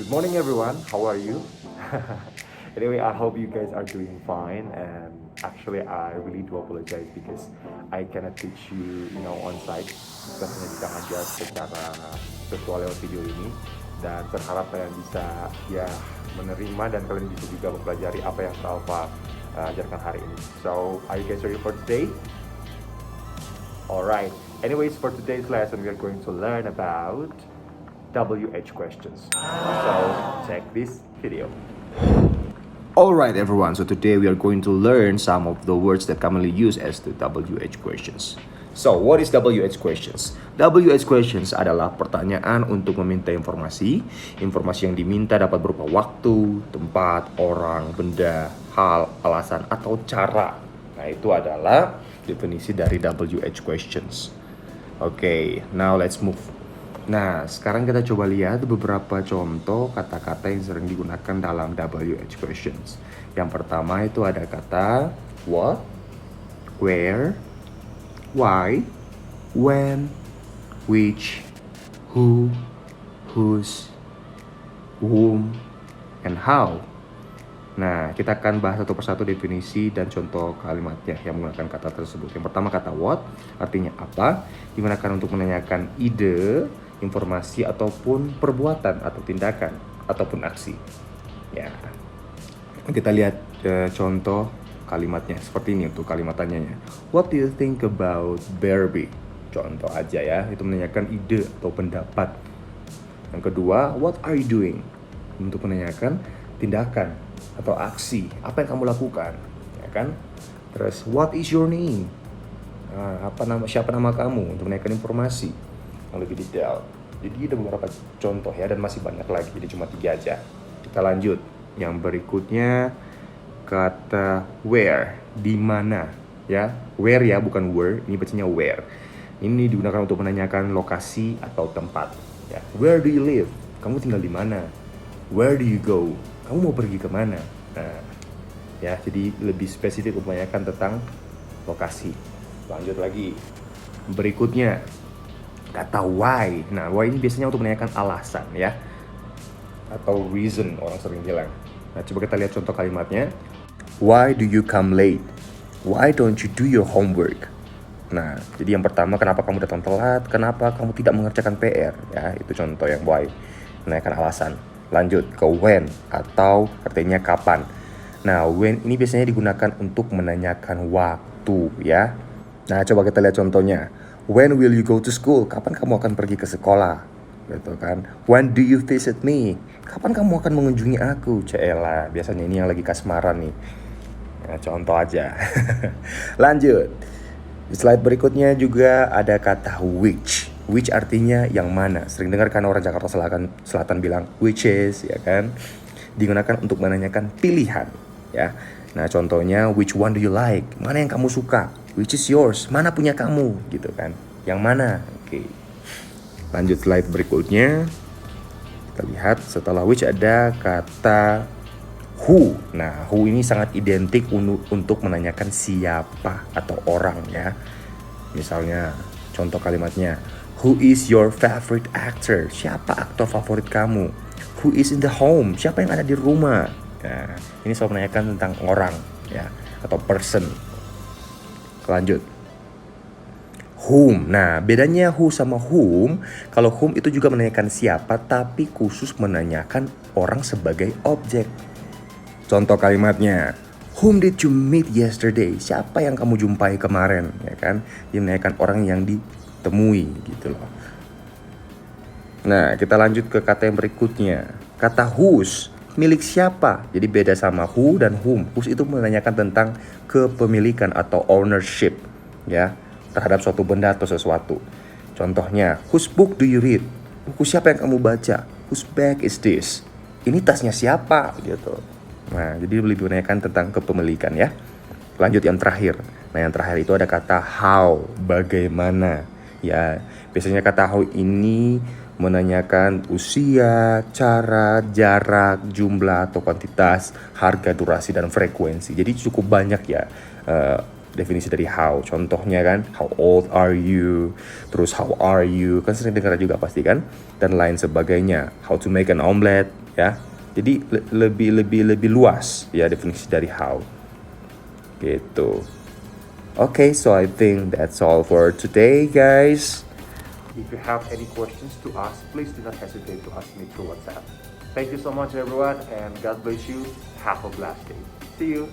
Good morning, everyone. How are you? Anyway, I hope you guys are doing fine. And actually, I really do apologize because I cannot teach you, on site. Bukan hanya bisa ngajar secara virtual lewat video ini. Dan berharap kalian bisa ya menerima dan kalian bisa juga mempelajari apa yang Alfa ajarkan hari ini. So, are you guys ready for today? Alright. Anyways, for today's lesson, we are going to learn about WH questions. So, check this video. Alright everyone, so today we are going to learn some of the words that commonly used as the WH questions. So, what is WH questions? WH questions adalah pertanyaan untuk meminta informasi. Informasi yang diminta dapat berupa waktu, tempat, orang, benda, hal, alasan, atau cara. Nah, itu adalah definisi dari WH questions. Okay, now let's move. Nah, sekarang kita coba lihat beberapa contoh kata-kata yang sering digunakan dalam WH questions. Yang pertama itu ada kata what, where, why, when, which, who, whose, whom, and how. Nah, kita akan bahas satu persatu definisi dan contoh kalimatnya yang menggunakan kata tersebut. Yang pertama kata what, artinya apa, digunakan untuk menanyakan ide, informasi, ataupun perbuatan atau tindakan, ataupun aksi. Ya, kita lihat contoh kalimatnya seperti ini untuk kalimat tanyanya. What do you think about Barbie? Contoh aja ya, itu menanyakan ide atau pendapat. Yang kedua, what are you doing? Untuk menanyakan tindakan atau aksi, apa yang kamu lakukan, ya kan? Terus what is your name? Siapa nama kamu, untuk menanyakan informasi yang lebih detail. Jadi ada beberapa contoh ya, dan masih banyak lagi, jadi cuma 3 aja. Kita lanjut. Yang berikutnya kata where, di mana ya. Where ya, bukan where, ini bacanya where. Ini digunakan untuk menanyakan lokasi atau tempat ya. Where do you live? Kamu tinggal di mana? Where do you go? Kamu mau pergi kemana? Nah, ya, jadi lebih spesifik untuk menanyakan tentang lokasi. Lanjut lagi. Berikutnya, kata why. Nah, why ini biasanya untuk menanyakan alasan ya. Atau reason, orang sering bilang. Nah, coba kita lihat contoh kalimatnya. Why do you come late? Why don't you do your homework? Nah, jadi yang pertama, kenapa kamu datang telat? Kenapa kamu tidak mengerjakan PR? Ya, itu contoh yang why. Menanyakan alasan. Lanjut ke when, atau artinya kapan. Nah, when ini biasanya digunakan untuk menanyakan waktu ya. Nah, coba kita lihat contohnya. When will you go to school? Kapan kamu akan pergi ke sekolah? Gitu kan. When do you visit me? Kapan kamu akan mengunjungi aku? Cela, biasanya ini yang lagi kasmaran nih. Nah, contoh aja. Lanjut. Di slide berikutnya juga ada kata which. Which artinya yang mana. Sering dengar kan orang Jakarta Selatan bilang which is, ya kan. Digunakan untuk menanyakan pilihan ya. Nah, contohnya which one do you like? Mana yang kamu suka? Which is yours? Mana punya kamu? Gitu kan. Yang mana? Oke. Lanjut slide berikutnya. Kita lihat setelah which ada kata who. Nah, who ini sangat identik untuk menanyakan siapa atau orang ya. Misalnya contoh kalimatnya, who is your favorite actor? Siapa aktor favorit kamu? Who is in the home? Siapa yang ada di rumah? Nah, ini selalu menanyakan tentang orang ya, atau person. Lanjut. Whom. Nah, bedanya who sama whom. Kalau whom itu juga menanyakan siapa, tapi khusus menanyakan orang sebagai objek. Contoh kalimatnya, whom did you meet yesterday? Siapa yang kamu jumpai kemarin? Ya kan? Dia menanyakan orang yang ditemui gitu loh. Nah, kita lanjut ke kata yang berikutnya. Kata whose, milik siapa? Jadi beda sama who dan whom. Whose itu menanyakan tentang kepemilikan atau ownership ya, terhadap suatu benda atau sesuatu. Contohnya, whose book do you read? Buku siapa yang kamu baca? Whose bag is this? Ini tasnya siapa gitu. Nah, jadi lebih menanyakan tentang kepemilikan ya. Lanjut yang terakhir. Nah, yang terakhir itu ada kata how, bagaimana ya. Biasanya kata how ini menanyakan usia, cara, jarak, jumlah atau kuantitas, harga, durasi, dan frekuensi. Jadi cukup banyak ya definisi dari how. Contohnya kan, how old are you? Terus how are you? Kan sering dengar juga pasti kan? Dan lain sebagainya. How to make an omelette. ya. Jadi lebih luas ya definisi dari how. Gitu. Okay, so I think that's all for today, guys. If you have any questions to ask, please do not hesitate to ask me through WhatsApp. Thank you so much, everyone, and God bless you. Have a blessed day. See you.